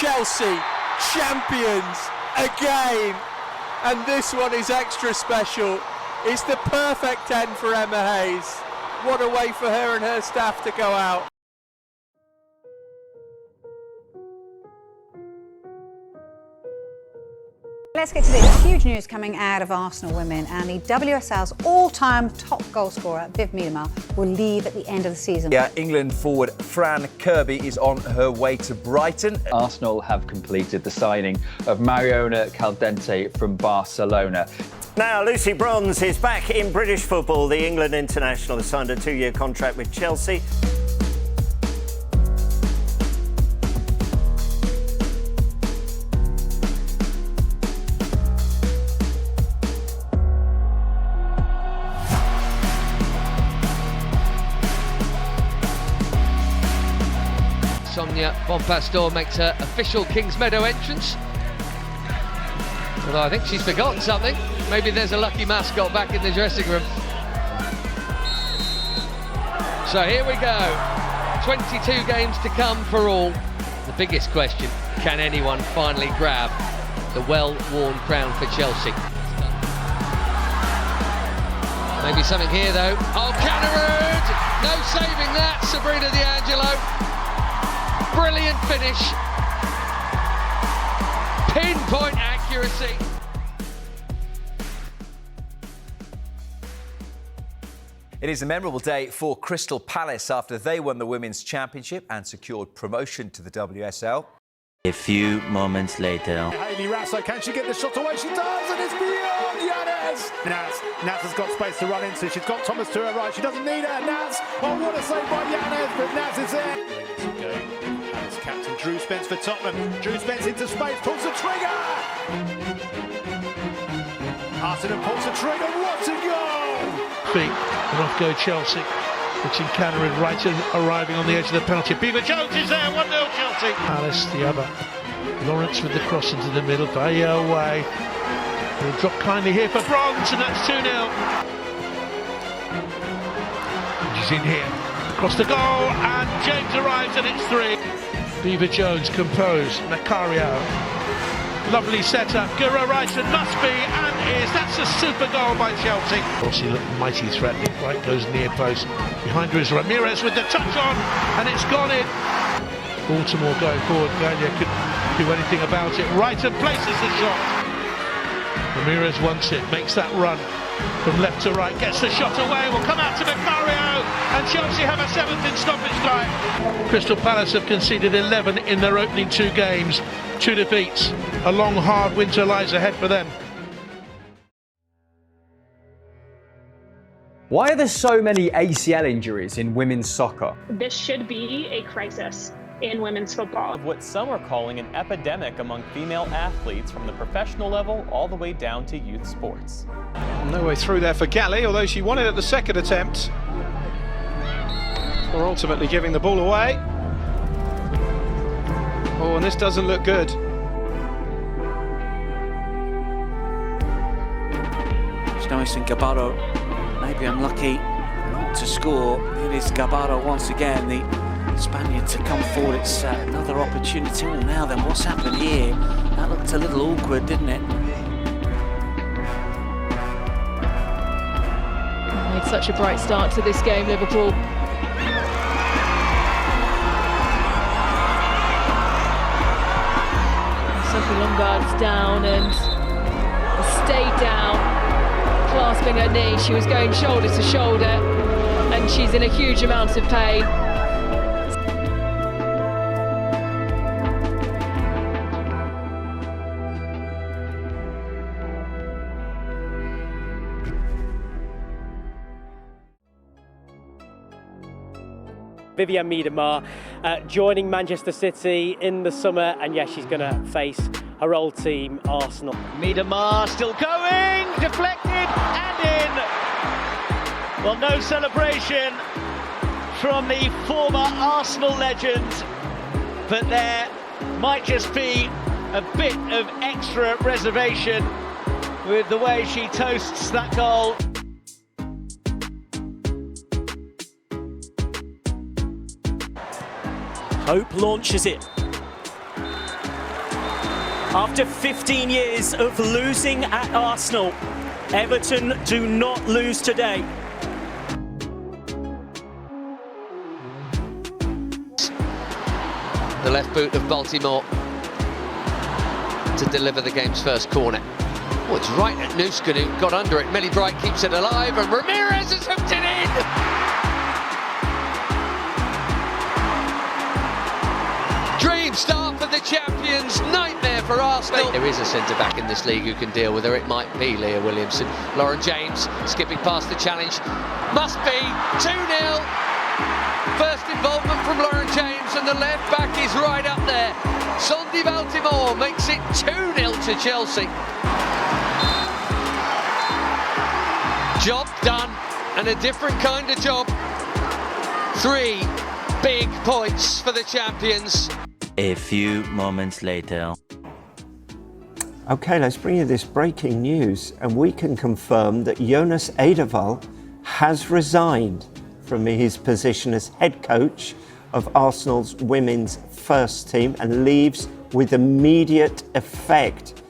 Chelsea, champions again. And this one is extra special. It's the perfect end for Emma Hayes. What a way for her and her staff to go out. Let's get to this. Huge news coming out of Arsenal women, and the WSL's all-time top goal scorer, Viv Miedema, will leave at the end of the season. Yeah, England forward Fran Kirby is on her way to Brighton. Arsenal have completed the signing of Mariona Caldente from Barcelona. Now, Lucy Bronze is back in British football. The England international has signed a 2-year contract with Chelsea. Sonia Bonpastor makes her official Kings Meadow entrance. Although I think she's forgotten something. Maybe there's a lucky mascot back in the dressing room. So here we go. 22 games to come for all. The biggest question, can anyone finally grab the well-worn crown for Chelsea? Maybe something here though. Oh, Canarud! No saving that, Sabrina D'Angelo. Brilliant finish. Pinpoint accuracy. It is a memorable day for Crystal Palace after they won the Women's Championship and secured promotion to the WSL. A few moments later. Hayley Rasso, can she get the shot away? She does, and it's beyond Yanez. Naz has got space to run into. She's got Thomas to her right. She doesn't need her. Naz, oh, what a save by Yanez, but Naz is there. Palace captain Drew Spence for Tottenham. Drew Spence into space, pulls the trigger. Arsenal pulls the trigger. What a goal! Feet, and off go Chelsea. Pitching Canary right in, arriving on the edge of the penalty. Beaver Jones is there, 1-0 Chelsea. Alice the other. Lawrence with the cross into the middle, Bayer away. He'll drop kindly here for Bronze, and that's 2-0. She's in here, across the goal, and James arrives, and it's 3. Beaver Jones composed, Macario. Lovely setup, Gura Wrighton must be, and is. That's a super goal by Chelsea. Rossi looked mighty threatening, right goes near post. Behind her is Ramirez with the touch on, and it's gone in. Baltimore going forward, Galia couldn't do anything about it. Wrighton places the shot. Ramirez wants it, makes that run from left to right, gets the shot away, will come out to Macario, and Chelsea have a 7th in stoppage time. Crystal Palace have conceded 11 in their opening 2 games, 2 defeats. A long, hard winter lies ahead for them. Why are there so many ACL injuries in women's soccer? This should be a crisis in women's football. What some are calling an epidemic among female athletes from the professional level all the way down to youth sports. No way through there for Galley, although she won it at the second attempt. Or ultimately giving the ball away. Oh, and this doesn't look good. Noticing Gabaro maybe unlucky not to score. It is Gabaro once again, the Spaniard, to come forward. It's another opportunity. Well, now then, what's happened here? That looked a little awkward, didn't it? Made such a bright start to this game, Liverpool. Sophie Longard's down and stayed down, clasping her knee. She was going shoulder to shoulder, and she's in a huge amount of pain. Vivianne Miedema joining Manchester City in the summer, and yes, she's going to face her old team, Arsenal. Miedema still going, deflected and in. Well, no celebration from the former Arsenal legend, but there might just be a bit of extra reservation with the way she toasts that goal. Hope launches it. After 15 years of losing at Arsenal, Everton do not lose today. The left boot of Baltimore to deliver the game's first corner. Oh, it's right at Nuskin, who got under it. Millie Bright keeps it alive, and Ramirez has hooked it in! Dream start for the champions, nightmare for Arsenal. There is a centre-back in this league who can deal with her. It might be Leah Williamson. Lauren James skipping past the challenge. Must be 2-0. First involvement from Lauren James, and the left back is right up there. Sondi Baltimore makes it 2-0 to Chelsea. Job done, and a different kind of job. 3 big points for the champions. A few moments later. OK, let's bring you this breaking news, and we can confirm that Jonas Eidevall has resigned from his position as head coach of Arsenal's women's first team and leaves with immediate effect.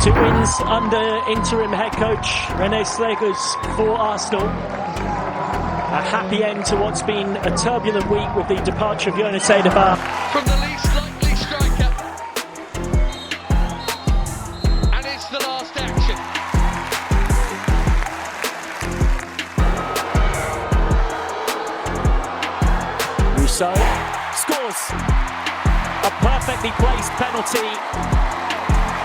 Two wins under interim head coach René Slegers for Arsenal. A happy end to what's been a turbulent week with the departure of Jonas Eidevall. From the least likely striker. And it's the last action. Woso scores a perfectly placed penalty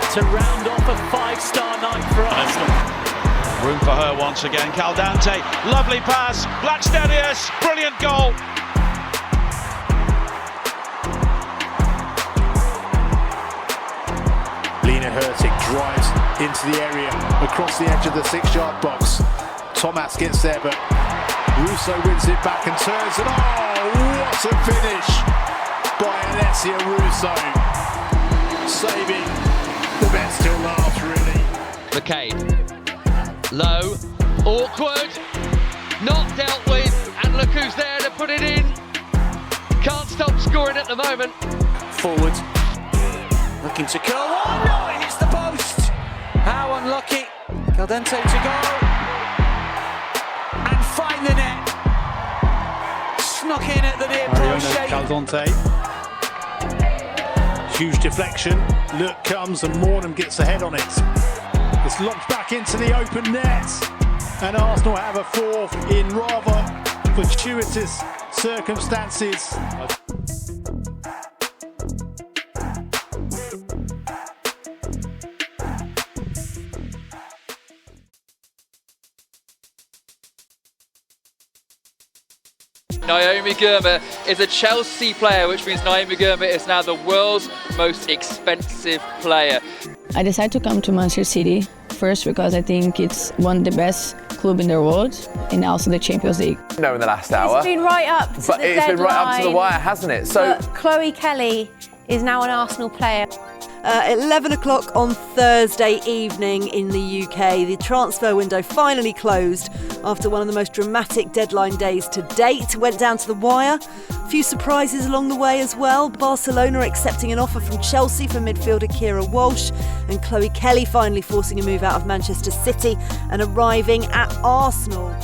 to round off a 5-star night for Arsenal. Room for her once again. Caldente, lovely pass. Blackstenius, brilliant goal. Lena Hurtig drives into the area across the edge of the 6-yard box. Thomas gets there, but Russo wins it back and turns, and oh, what a finish by Alessia Russo, saving the best till last, really. McCabe, low, awkward, not dealt with, and look who's there to put it in. Can't stop scoring at the moment. Forward, looking to curl. Oh no, it hits the post. How unlucky. Caldente to go and find the net. Snuck in at the near post. Caldente. Huge deflection. Look comes and Mornham gets the head on it. It's locked back into the open net. And Arsenal have a fourth in rather fortuitous circumstances. Naomi Girma is a Chelsea player, which means Naomi Girma is now the world's most expensive player. I decided to come to Manchester City first because I think it's one of the best clubs in the world and also the Champions League. No, in the last hour. It's been right up to the deadline. It's been right up to the wire, hasn't it? So Chloe Kelly is now an Arsenal player. 11 o'clock on Thursday evening in the UK. The transfer window finally closed after one of the most dramatic deadline days to date. Went down to the wire. A few surprises along the way as well. Barcelona accepting an offer from Chelsea for midfielder Kira Walsh, and Chloe Kelly finally forcing a move out of Manchester City and arriving at Arsenal.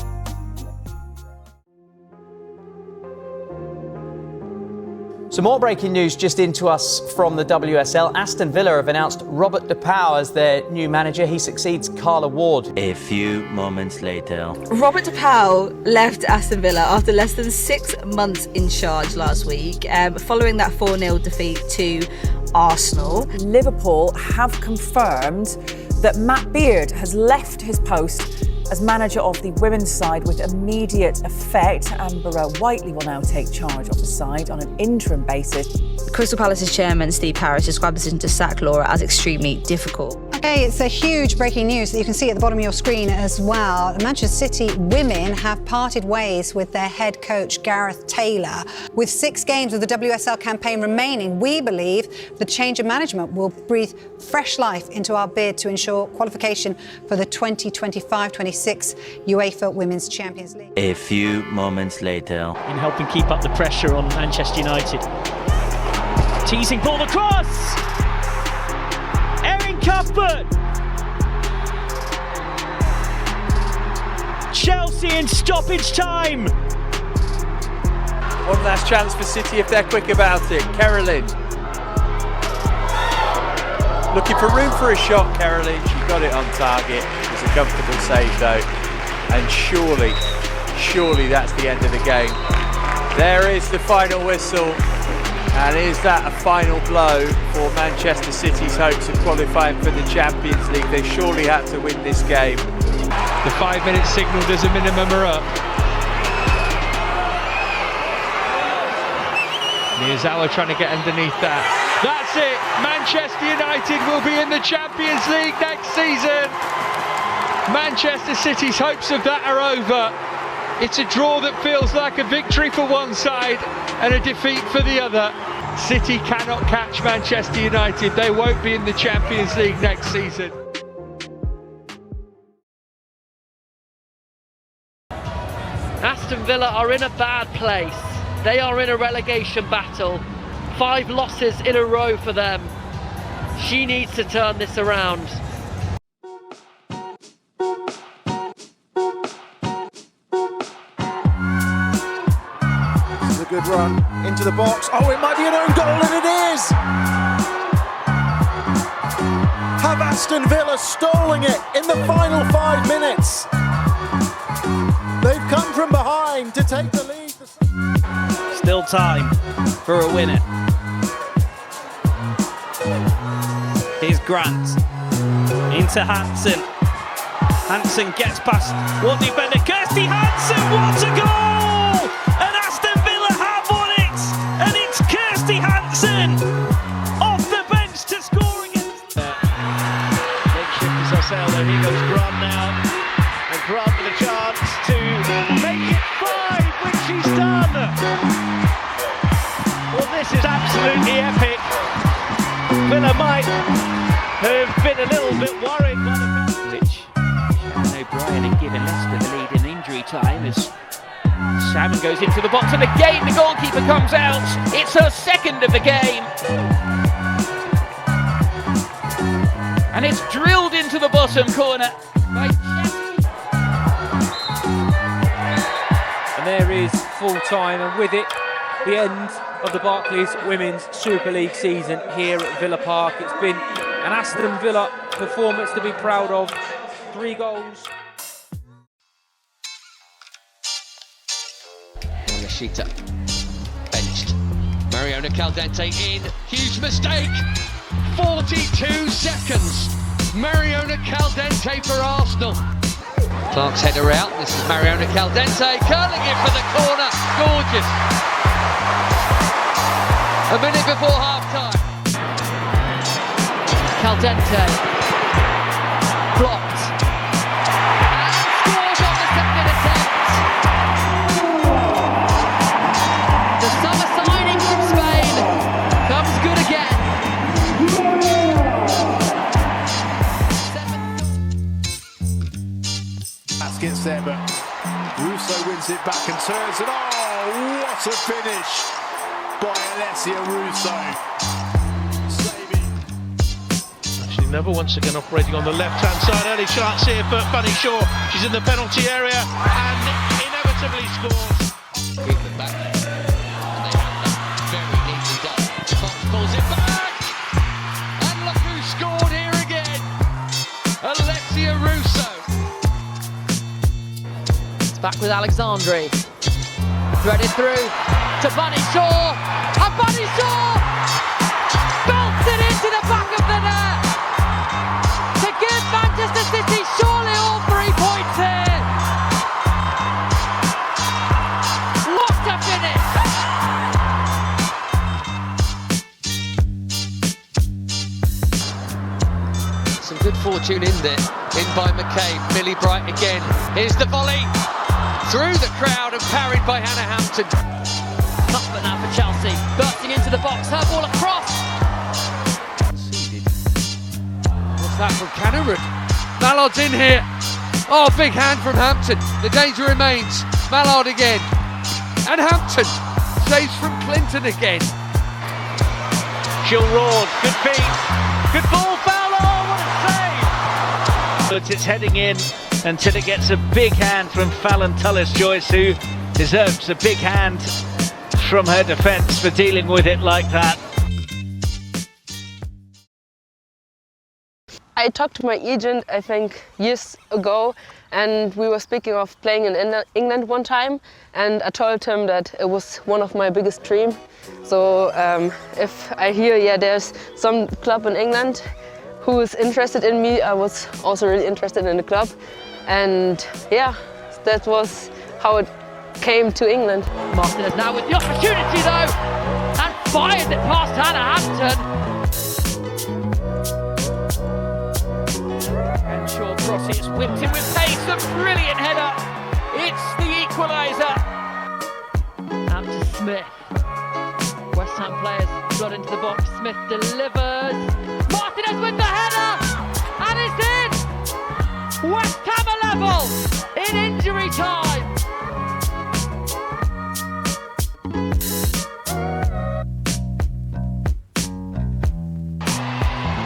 Some more breaking news just into us from the WSL. Aston Villa have announced Robert De Pauw as their new manager. He succeeds Carla Ward. A few moments later. Robert De Pauw left Aston Villa after less than 6 months in charge last week, following that 4-0 defeat to Arsenal. Liverpool have confirmed that Matt Beard has left his post as manager of the women's side with immediate effect. Amber Whiteley will now take charge of the side on an interim basis. Crystal Palace's chairman, Steve Harris, described the decision to sack Laura as extremely difficult. Hey, it's a huge breaking news that you can see at the bottom of your screen as well. The Manchester City women have parted ways with their head coach, Gareth Taylor. With 6 games of the WSL campaign remaining, we believe the change of management will breathe fresh life into our bid to ensure qualification for the 2025-26 UEFA Women's Champions League. A few moments later. In helping keep up the pressure on Manchester United. Teasing ball across! Erin Cuthbert! Chelsea in stoppage time! One last chance for City if they're quick about it. Caroline. Looking for room for a shot, Caroline. She got it on target. It was a comfortable save though. And surely that's the end of the game. There is the final whistle. And is that a final blow for Manchester City's hopes of qualifying for the Champions League? They surely had to win this game. The 5-minute signal does a minimum are up. Miyazawa trying to get underneath that. That's it! Manchester United will be in the Champions League next season! Manchester City's hopes of that are over. It's a draw that feels like a victory for one side and a defeat for the other. City cannot catch Manchester United. They won't be in the Champions League next season. Aston Villa are in a bad place. They are in a relegation battle. 5 losses in a row for them. She needs to turn this around. Good run into the box. Oh, it might be an own goal, and it is! Have Aston Villa stolen it in the final 5 minutes? They've come from behind to take the lead. Still time for a winner. Here's Grant. Into Hansen. Hansen gets past one defender. Kirsty Hansen, what a goal! And Aston Villa have won it! And it's Kirsty Hansen off the bench to score against. Big shift is Osel, there he goes Grant now. And Grant with a chance to make it 5, which she's done! Well, this is absolutely epic. Villa might have been a little bit worried by the pitch. Shannon O'Brien had given Leicester the lead in injury time as Salmon goes into the box and again the goalkeeper comes out. It's her second of the game. And it's drilled into the bottom corner by And there is full time, and with it, the end of the Barclays Women's Super League season here at Villa Park. It's been an Aston Villa performance to be proud of. 3 goals. Nishita benched. Mariona Caldente in. Huge mistake. 42 seconds. Mariona Caldente for Arsenal. Clark's header out. This is Mariona Caldente curling it for the corner. Gorgeous. A minute before half-time. Caldente. Blocked. And scores on the second attempt. The summer signing from Spain comes good again. That's gets there, but Russo wins it back and turns it. Oh, what a finish by Alessia Russo. Actually, never once again operating on the left-hand side. Early chance here for Bunny Shaw. She's in the penalty area and inevitably scores. Keep it back there. And they have that very neatly done. Fox pulls it back. And look who scored here again. Alessia Russo. It's back with Alexandri. Threaded through to Bunny Shaw. And Bunny Shaw belts it into the back of the net. To give Manchester City surely all 3 points here. What a finish! Some good Tune in there. In by McCabe. Millie Bright again. Here's the volley. Through the crowd and parried by Hannah Hampton. Cuthbert now for Chelsea. Bursting into the box. Her ball across. What's that from Cannerud? Mallard's in here. Oh, big hand from Hampton. The danger remains. Mallard again. And Hampton saves from Clinton again. Jill Rawn, good feet. Good ball, foul. Oh, what a save! But it's heading in until it gets a big hand from Fallon Tullis-Joyce, who deserves a big hand from her defence for dealing with it like that. I talked to my agent, I think, years ago, and we were speaking of playing in England one time, and I told him that it was one of my biggest dreams. So if I hear, yeah, there's some club in England who is interested in me, I was also really interested in the club. And yeah, that was how it came to England. Martinez now with the opportunity though, and fires it past Hannah Hampton. And Shaw crosses, it's whipped in with pace, a brilliant header. It's the equaliser. Out to Smith. West Ham players got into the box. Smith delivers. Martinez with the header, and it's in. West Ham are level in injury time.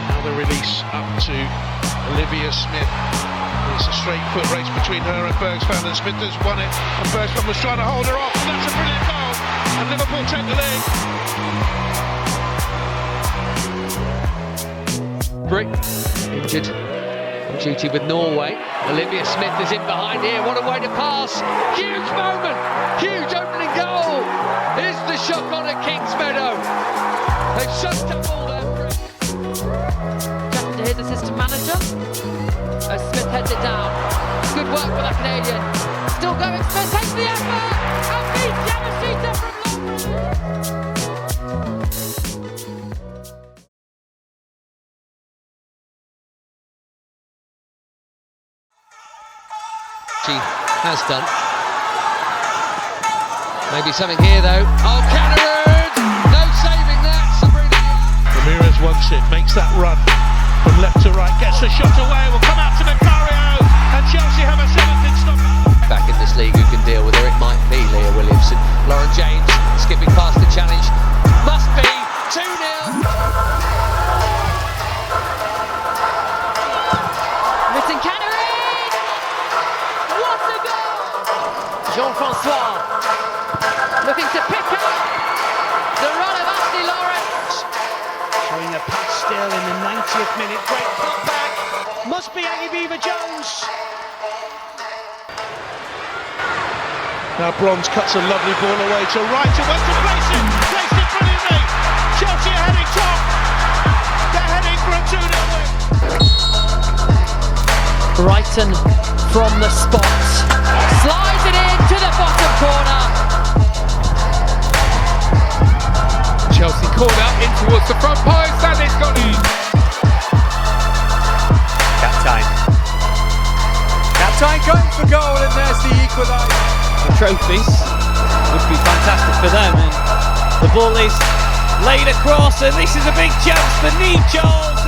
Now the release up to Olivia Smith. It's a straight foot race between her and Bergsfan, and Smith has won it, and Bergsfan was trying to hold her off, and that's a brilliant goal, and Liverpool take the lead. Brick injured on duty with Norway. Olivia Smith is in behind here. What a way to pass! Huge moment, huge opening goal. Is the shock on at Kingsmeadow? They've shut up all their bricks. Chatting to his assistant manager as Smith heads it down. Good work for that Canadian. Still going. Smith takes the effort and beats Yamashita from long. She has done. Maybe something here though. Oh, Cannerud! No saving that, Sabrina. Ramirez wants it, makes that run from left to right, gets the shot away, will come out to Macario, and Chelsea have a 7th stop. Back in this league who can deal with her, it might be Leah Williamson. Lauren James skipping past the challenge. Must be 2-0. Missing Cannerud! What a goal! Jean-Francois looking to pick up the run of Ashley Lawrence. Showing a pass still in the 90th minute. Great cutback. Must be Aggie Beaver-Jones. Now Bronze cuts a lovely ball away to right, and went to place it brilliantly. Chelsea are heading top. They're heading for a 2-0 win. Brighton from the spot. Slides it into the bottom corner. Chelsea corner in towards the front post, and it's gone in. Captain going for goal, and there's the equaliser. The trophies would be fantastic for them, and the ball is laid across, and this is a big chance for Neve Charles.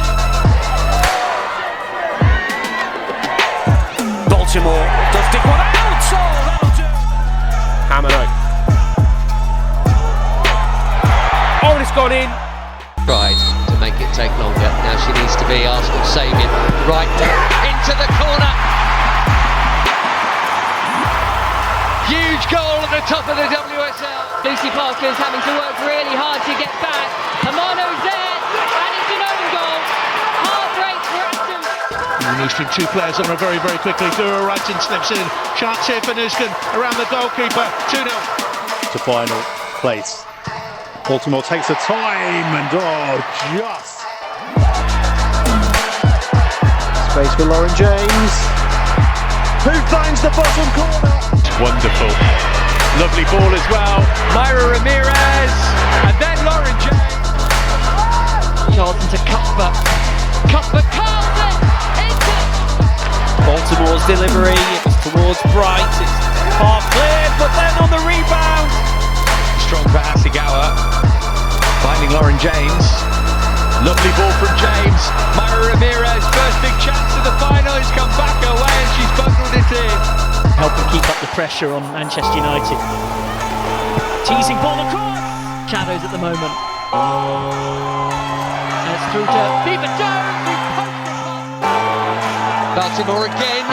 Baltimore does dig one out, so that'll do. Hamano. Oh, and it's gone in. Tried to make it take longer. Now she needs to be Arsenal saving. Right into the corner. Huge goal at the top of the WSL. Lucy Parker's having to work really hard to get back. Hamano's there, and it's an own goal. Heartbreak for Aston. Removes from two players on her very, very quickly. Dura Wrighton slips in. Chance here for Nuskan around the goalkeeper. 2-0. To final place. Baltimore takes the time and just space for Lauren James, who finds the bottom corner. Wonderful. Lovely ball as well. Myra Ramirez, and then Lauren James. Charlton to Cuthbert. Cuthbert curls it into towards delivery, it's towards Bright, it's half cleared, but then on the rebound. Strong for Hasegawa, finding Lauren James. Lovely ball from James. Myra Ramirez, first big chance of the final, has come back her way and she's bundled it in. Helping keep up the pressure on Manchester United. Teasing ball across. Shadows at the moment. And it's through to Beaver Jones. Baltimore again,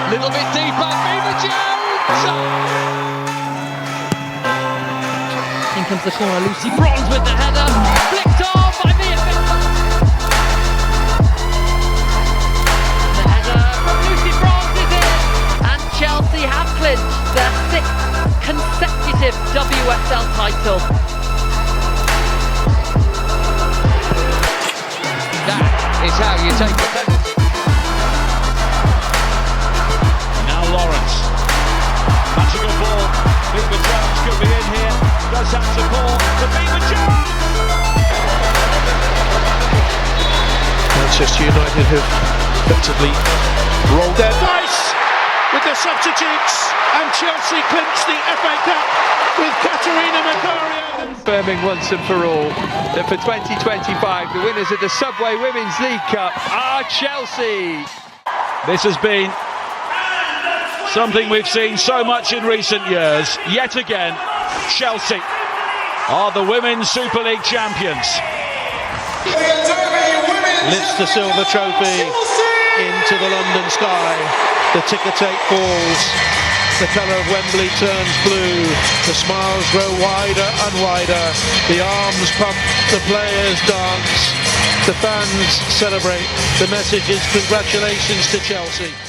little bit deeper, Beaver Jones! In comes the corner, Lucy Bronze with the header, flicked on by Mia Fitton. The header from Lucy Bronze is in, and Chelsea have clinched their 6th consecutive WSL title. That is how you take the penalty. Lawrence, that's a good ball. Beaver Jones could be in here. Does have support for Beaver Jones. Manchester United have effectively rolled their dice with the substitutes, and Chelsea clinch the FA Cup with Katerina Macario. Confirming once and for all that for 2025 the winners of the Subway Women's League Cup are Chelsea. This has been something we've seen so much in recent years. Yet again, Chelsea are the Women's Super League champions. Lifts the silver trophy into the London sky. The ticker tape falls. The colour of Wembley turns blue. The smiles grow wider and wider. The arms pump, the players dance. The fans celebrate. The message is congratulations to Chelsea.